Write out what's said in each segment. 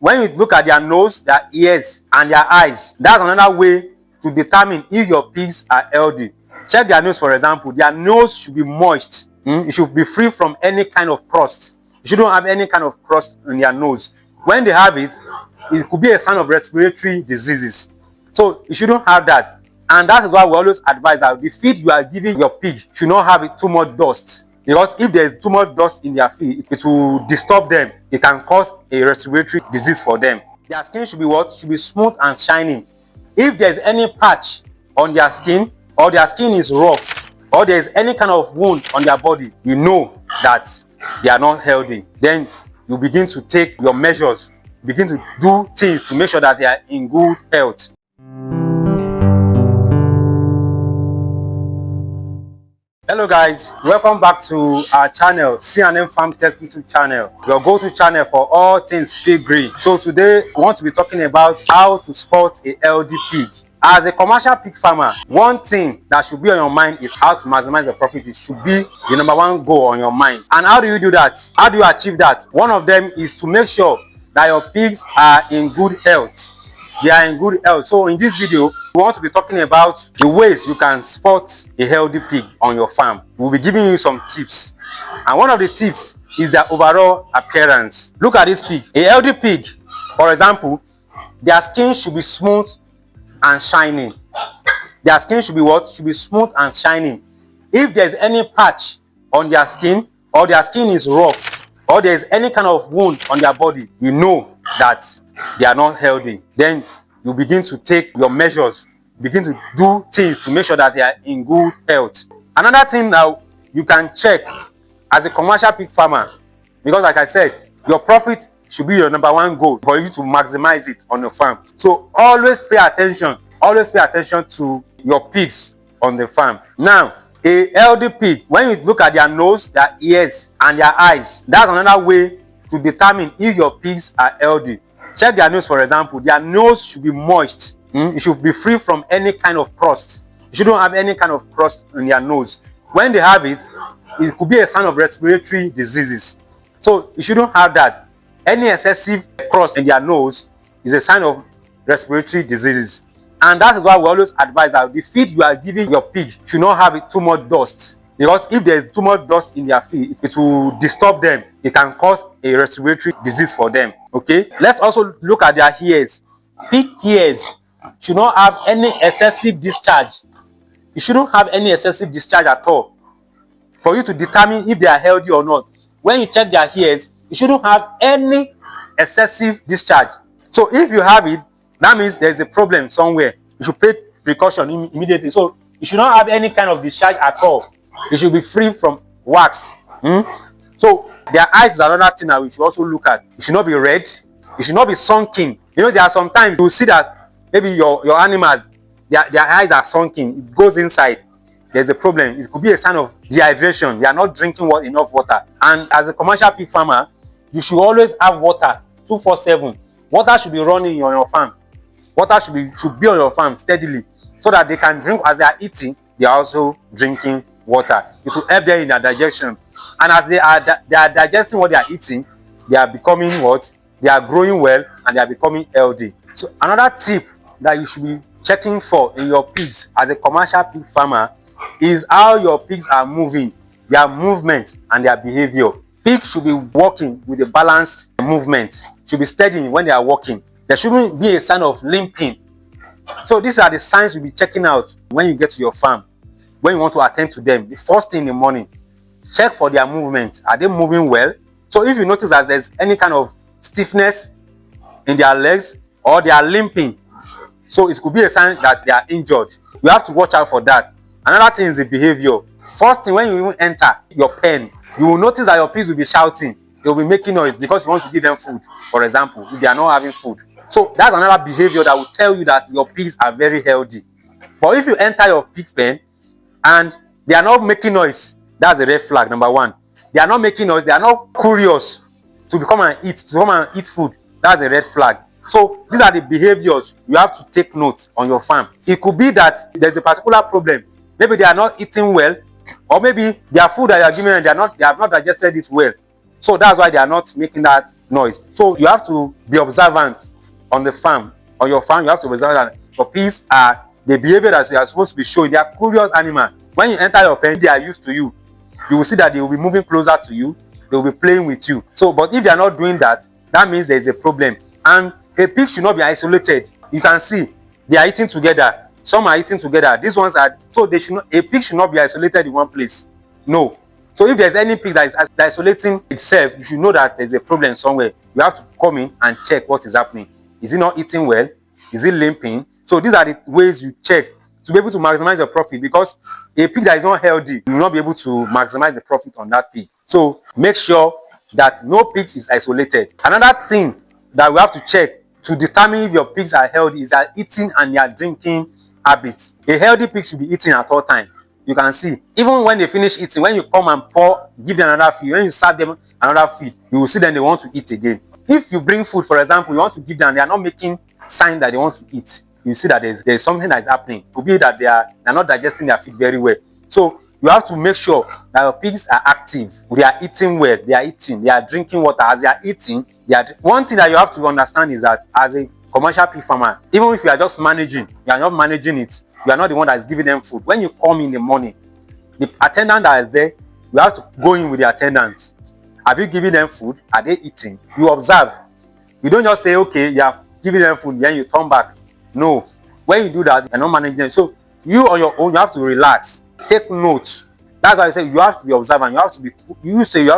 when you look at their nose, their ears, and their eyes, that's another way to determine if your pigs are healthy. Check their nose, for example. Their nose should be moist. It should be free from any kind of crust. You shouldn't have any kind of crust in their nose. When they have it, it could be a sign of respiratory diseases. So you shouldn't have that. And that is why we always advise that the feed you are giving your pig should not have too much dust. Because if there is too much dust in their feed, it will disturb them. It can cause a respiratory disease for them. Their skin should be what? Should be smooth and shining. If there is any patch on their skin, or their skin is rough, or there is any kind of wound on their body, you know that they are not healthy. Then you begin to take your measures, begin to do things to make sure that they are in good health. Hello guys, welcome back to our channel, C&M Farm Tech YouTube channel, your go-to channel for all things pig breed. So today we want to be talking about how to spot a healthy pig. As a commercial pig farmer, one thing that should be on your mind is how to maximize the profit. It should be the #1 goal on your mind. And how do you do that? How do you achieve that? One of them is to make sure that your pigs are in good health. They are in good health. So in this video, we want to be talking about the ways you can spot a healthy pig on your farm. We'll be giving you some tips. And one of the tips is their overall appearance. Look at this pig. A healthy pig, for example, their skin should be smooth and shining. Their skin should be what? Should be smooth and shining. If there's any patch on their skin, or their skin is rough, or there's any kind of wound on their body, you know that they are not healthy. Then you begin to take your measures, begin to do things to make sure that they are in good health. Another thing now you can check as a commercial pig farmer, because like I said, your profit should be your #1 goal for you to maximize it on your farm. So always pay attention to your pigs on the farm. Now, a healthy pig, when you look at their nose, their ears, and their eyes, that's another way to determine if your pigs are healthy. Check their nose, for example. Their nose should be moist. It should be free from any kind of crust. You shouldn't have any kind of crust in their nose. When they have it, it could be a sign of respiratory diseases. So you shouldn't have that. Any excessive crust in their nose is a sign of respiratory diseases. And that is why we always advise that the feed you are giving your pig should not have too much dust. Because if there is too much dust in their feed, it will disturb them. It can cause a respiratory disease for them. Okay? Let's also look at their ears. Pig ears should not have any excessive discharge. You shouldn't have any excessive discharge at all for you to determine if they are healthy or not. When you check their ears, you shouldn't have any excessive discharge. So if you have it, that means there's a problem somewhere. You should take precaution immediately. So you should not have any kind of discharge at all. You should be free from wax. So their eyes is another thing that we should also look at. It should not be red. It should not be sunken. You know, there are sometimes you will see that maybe your animals, their eyes are sunken. It goes inside. There's a problem. It could be a sign of dehydration. They are not drinking enough water. And as a commercial pig farmer, you should always have water 24/7. Water should be running on your farm. Water should be on your farm steadily, so that they can drink as they are eating. They are also drinking water. It will help them in their digestion. And as they are digesting what they are eating, they are becoming what? They are growing well and they are becoming healthy. So another tip that you should be checking for in your pigs as a commercial pig farmer is how your pigs are moving, their movement and their behavior. Pigs should be walking with a balanced movement, should be steady when they are walking. There shouldn't be a sign of limping. So these are the signs you'll be checking out when you get to your farm, when you want to attend to them. The first thing in the morning, check for their movement. Are they moving well? So if you notice that there's any kind of stiffness in their legs or they are limping, so it could be a sign that they are injured. You have to watch out for that. Another thing is the behavior. First thing, when you even enter your pen, you will notice that your pigs will be shouting. They will be making noise because you want to give them food, for example, if they are not having food. So that's another behavior that will tell you that your pigs are very healthy. But if you enter your pig pen and they are not making noise, that's a red flag, #1. They are not making noise, they are not curious to come and eat food. That's a red flag. So these are the behaviors you have to take note on your farm. It could be that there's a particular problem. Maybe they are not eating well, or maybe their food that you are giving them, they have not digested it well. So that's why they are not making that noise. So you have to be observant on the farm. On your farm, you have to be observant that your pigs are the behavior that you are supposed to be showing. They are curious animals. When you enter your pen, they are used to you. You will see that they will be moving closer to you. They will be playing with you. So, but if they are not doing that, that means there is a problem. And a pig should not be isolated. You can see they are eating together. Some are eating together. These ones are, so they should not, a pig should not be isolated in one place. No. So if there's any pig that is isolating itself, you should know that there's a problem somewhere. You have to come in and check what is happening. Is it not eating well? Is it limping? So these are the ways you check to be able to maximize your profit, because a pig that is not healthy, you will not be able to maximize the profit on that pig. So make sure that no pig is isolated. Another thing that we have to check to determine if your pigs are healthy is their eating and their drinking habits. A healthy pig should be eating at all times. You can see, even when they finish eating, when you come and give them another feed, when you serve them another feed, you will see them, they want to eat again. If you bring food, for example, you want to give them, they are not making sign that they want to eat, you see that there's something that is happening. It could be that they're not digesting their feed very well. So you have to make sure that your pigs are active. They are eating well, they are eating, they are drinking water. As they are eating, one thing that you have to understand is that as a commercial pig farmer, even if you are just managing, you are not managing it, you are not the one that is giving them food. When you come in the morning, the attendant that is there, you have to go in with the attendant. Have you given them food? Are they eating? You observe. You don't just say, okay, you have given them food, then you turn back. No. When you do that, you're not managing them. So you on your own, you have to relax. Take note. That's why I say you have to be observant. You have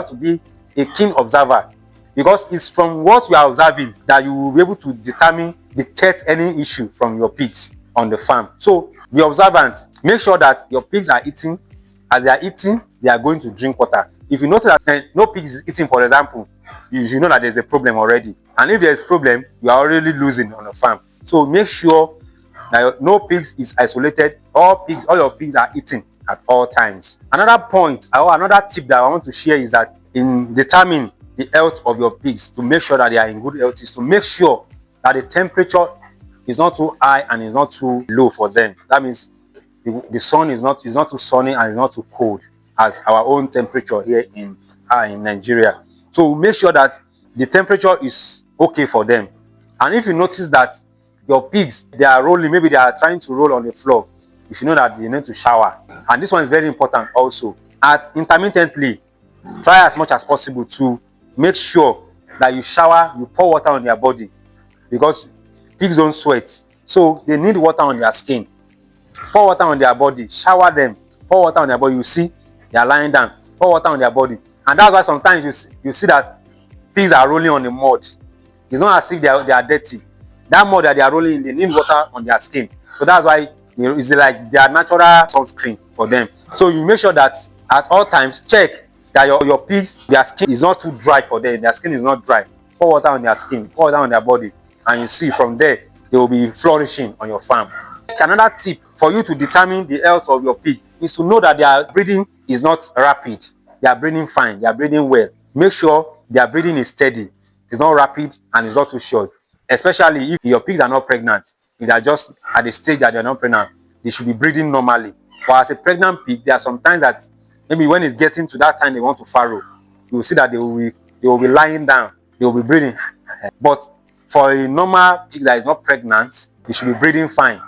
to be a keen observer. Because it's from what you are observing that you will be able to detect any issue from your pigs on the farm. So be observant. Make sure that your pigs are eating. As they are eating, they are going to drink water. If you notice that no pig is eating, for example, you should know that there's a problem already. And if there's a problem, you are already losing on the farm. So make sure that no pigs is isolated. All your pigs are eating at all times. Another point or another tip that I want to share is that in determining the health of your pigs, to make sure that they are in good health, is to make sure that the temperature is not too high and is not too low for them. That means the sun is not too sunny and is not too cold as our own temperature here in Nigeria. So make sure that the temperature is okay for them. And if you notice that your pigs, they are rolling, maybe they are trying to roll on the floor, you should know that you need to shower. And this one is very important also. Intermittently, try as much as possible to make sure that you shower, you pour water on their body, because pigs don't sweat. So they need water on their skin. Pour water on their body, shower them, pour water on their body. You see, they are lying down, pour water on their body. And that's why sometimes you see that pigs are rolling on the mud. It's not as if they are dirty. That mud that they are rolling in, they need water on their skin. So that's why it's like their natural sunscreen for them. So you make sure that at all times, check that your pigs, their skin is not too dry for them. Their skin is not dry. Pour water on their skin, pour water on their body. And you see from there, they will be flourishing on your farm. Another tip for you to determine the health of your pig is to know that their breeding is not rapid. They are breeding fine, they are breeding well. Make sure their breeding is steady. It's not rapid and it's not too short. Especially if your pigs are not pregnant. If they are just at the stage that they are not pregnant, they should be breeding normally. But as a pregnant pig, there are some times that maybe when it's getting to that time they want to farrow, you will see that they will be lying down, they will be breeding. But for a normal pig that is not pregnant, they should be breeding fine.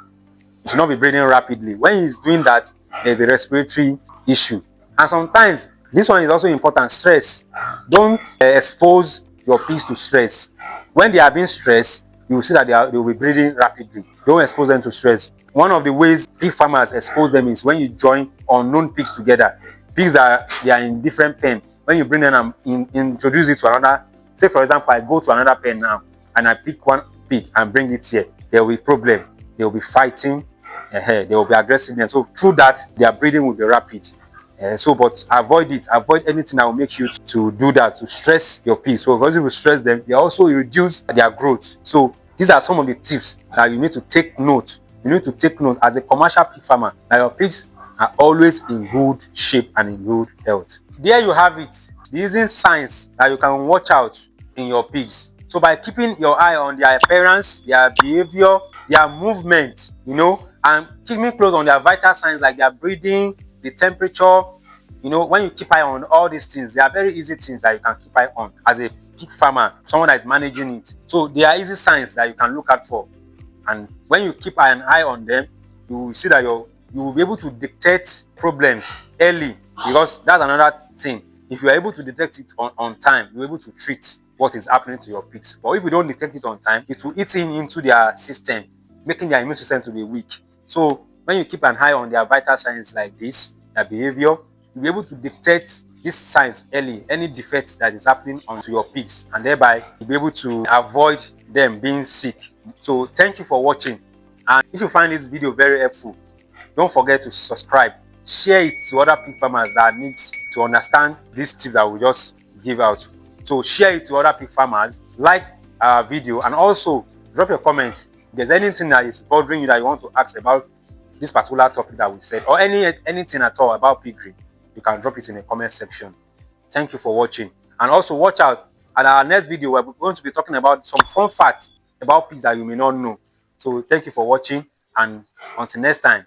It should not be breathing rapidly. When he's doing that, there's a respiratory issue. And sometimes, this one is also important, stress. Don't expose your pigs to stress. When they are being stressed, you will see that they will be breathing rapidly. Don't expose them to stress. One of the ways pig farmers expose them is when you join unknown pigs together. They are in different pen. When you bring them and introduce it to another, say for example, I go to another pen now and I pick one pig and bring it here, there will be problem. They will be fighting. There will be aggressiveness. So through that, their breeding will be rapid. But avoid it. Avoid anything that will make you to do that, to stress your pigs. So because if you stress them, they also reduce their growth. So these are some of the tips that you need to take note. You need to take note as a commercial pig farmer that your pigs are always in good shape and in good health. There you have it. Using signs that you can watch out in your pigs. So by keeping your eye on their appearance, their behavior, their movement, and keeping close on their vital signs like their breathing, the temperature, You know, when you keep eye on all these things, they are very easy things that you can keep eye on as a pig farmer, someone that is managing it. So they are easy signs that you can look out for. And when you keep an eye on them, you will see that you will be able to detect problems early, because that's another thing. If you are able to detect it on time, you're able to treat what is happening to your pigs. But if you don't detect it on time, it will eat into their system, making their immune system to be weak. So when you keep an eye on their vital signs like this, their behavior, you'll be able to detect these signs early, any defect that is happening onto your pigs, and thereby you'll be able to avoid them being sick. So thank you for watching, and if you find this video very helpful, don't forget to subscribe, share it to other pig farmers that need to understand this tip that we just give out. So share it to other pig farmers, like our video, and also drop your comments if there's anything that is bothering you that you want to ask about this particular topic that we said, or anything at all about piggery. You can drop it in the comment section. Thank you for watching, and also watch out at our next video where we're going to be talking about some fun facts about pigs that you may not know. So thank you for watching, and until next time.